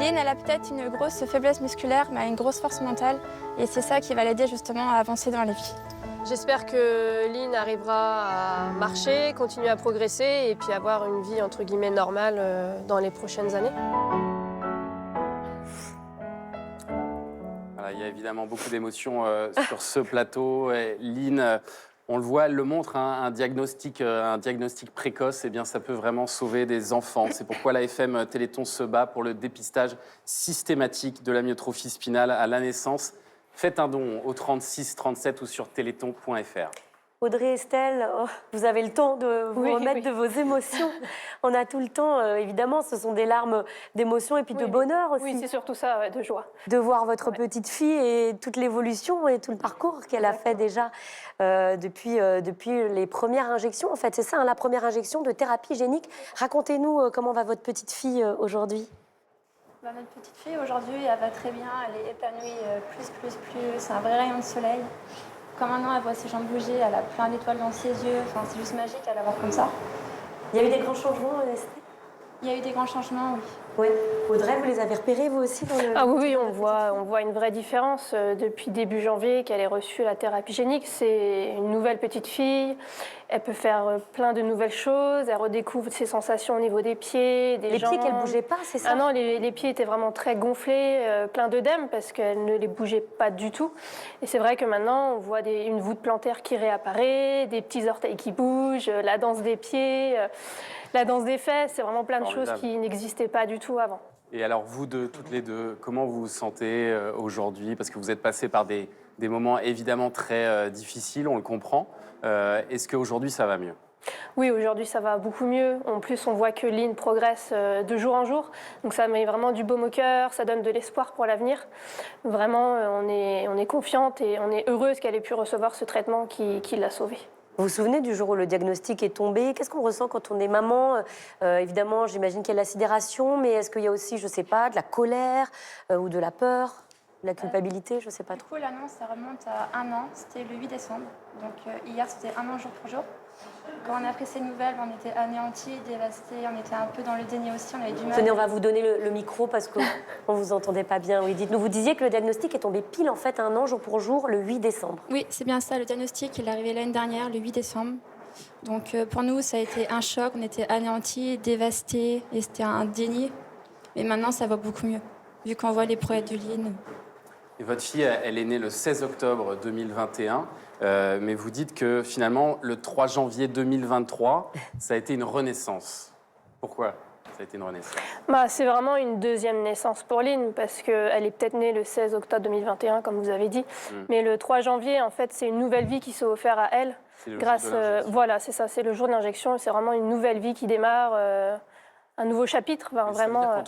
Lynn, elle a peut-être une grosse faiblesse musculaire, mais elle a une grosse force mentale. Et c'est ça qui va l'aider justement à avancer dans la vie. J'espère que Lynn arrivera à marcher, continuer à progresser et puis avoir une vie entre guillemets normale dans les prochaines années. Voilà, il y a évidemment beaucoup d'émotions sur ce plateau. Et Lynn, on le voit, elle le montre, hein, un diagnostic précoce, eh bien, ça peut vraiment sauver des enfants. C'est pourquoi l'AFM Téléthon se bat pour le dépistage systématique de l'amyotrophie spinale à la naissance. Faites un don au 36 37 ou sur téléthon.fr. Audrey, Estelle, vous avez le temps de vous remettre de vos émotions. On a tout le temps, évidemment, ce sont des larmes d'émotion et puis de bonheur aussi. Oui, c'est surtout ça, ouais, de joie. De voir votre petite fille et toute l'évolution et tout le parcours qu'elle a fait déjà depuis les premières injections. En fait, c'est ça, hein, la première injection de thérapie génique. Racontez-nous comment va votre petite fille aujourd'hui. Notre petite fille, aujourd'hui, elle va très bien. Elle est épanouie, plus. C'est un vrai rayon de soleil. Comme maintenant, elle voit ses jambes bouger, elle a plein d'étoiles dans ses yeux. Enfin, c'est juste magique à la voir comme ça. Il y a eu des grands changements, Estelle ? Il y a eu des grands changements, oui. Oui. Audrey, vous les avez repérés, vous aussi dans le... Ah oui, on voit une vraie différence depuis début janvier qu'elle ait reçu la thérapie génique. C'est une nouvelle petite fille, elle peut faire plein de nouvelles choses, elle redécouvre ses sensations au niveau des pieds, des jambes. Les pieds qu'elle ne bougeait pas, c'est ça? Ah non, les pieds étaient vraiment très gonflés, plein d'œdème parce qu'elle ne les bougeait pas du tout. Et c'est vrai que maintenant, on voit une voûte plantaire qui réapparaît, des petits orteils qui bougent, la danse des pieds... La danse des fesses, c'est vraiment plein de choses qui n'existaient pas du tout avant. Et alors, vous deux, toutes les deux, comment vous vous sentez aujourd'hui? Parce que vous êtes passés par des moments évidemment très difficiles, on le comprend. Est-ce qu'aujourd'hui, ça va mieux? Oui, aujourd'hui, ça va beaucoup mieux. En plus, on voit que Lynn progresse de jour en jour. Donc, ça met vraiment du baume au cœur, ça donne de l'espoir pour l'avenir. Vraiment, on est confiante et on est heureuse qu'elle ait pu recevoir ce traitement qui l'a sauvée. Vous vous souvenez du jour où le diagnostic est tombé? Qu'est-ce qu'on ressent quand on est maman? Évidemment, j'imagine qu'il y a de la sidération, mais est-ce qu'il y a aussi, je ne sais pas, de la colère ou de la peur, de la culpabilité? Je ne sais pas trop. Du coup, l'annonce, ça remonte à 1 an. C'était le 8 décembre. Donc hier, c'était 1 an jour pour jour. Quand on a pris ces nouvelles, on était anéantis, dévastés, on était un peu dans le déni aussi, on avait du mal. Tenez, on va vous donner le micro parce qu'on ne vous entendait pas bien. Oui, dites-nous, vous disiez que le diagnostic est tombé pile en fait 1 an jour pour jour, le 8 décembre. Oui, c'est bien ça. Le diagnostic, il est arrivé l'année dernière, le 8 décembre. Donc pour nous, ça a été un choc. On était anéantis, dévastés et c'était un déni. Mais maintenant, ça va beaucoup mieux, vu qu'on voit les progrès de Lynn. Et votre fille, elle est née le 16 octobre 2021, mais vous dites que finalement, le 3 janvier 2023, ça a été une renaissance. Pourquoi ça a été une renaissance? C'est vraiment une deuxième naissance pour Lynn, parce qu'elle est peut-être née le 16 octobre 2021, comme vous avez dit. Mais le 3 janvier, en fait, c'est une nouvelle vie qui s'est offerte à elle. Grâce, voilà, c'est ça, c'est le jour de l'injection. C'est vraiment une nouvelle vie qui démarre, un nouveau chapitre. Vraiment.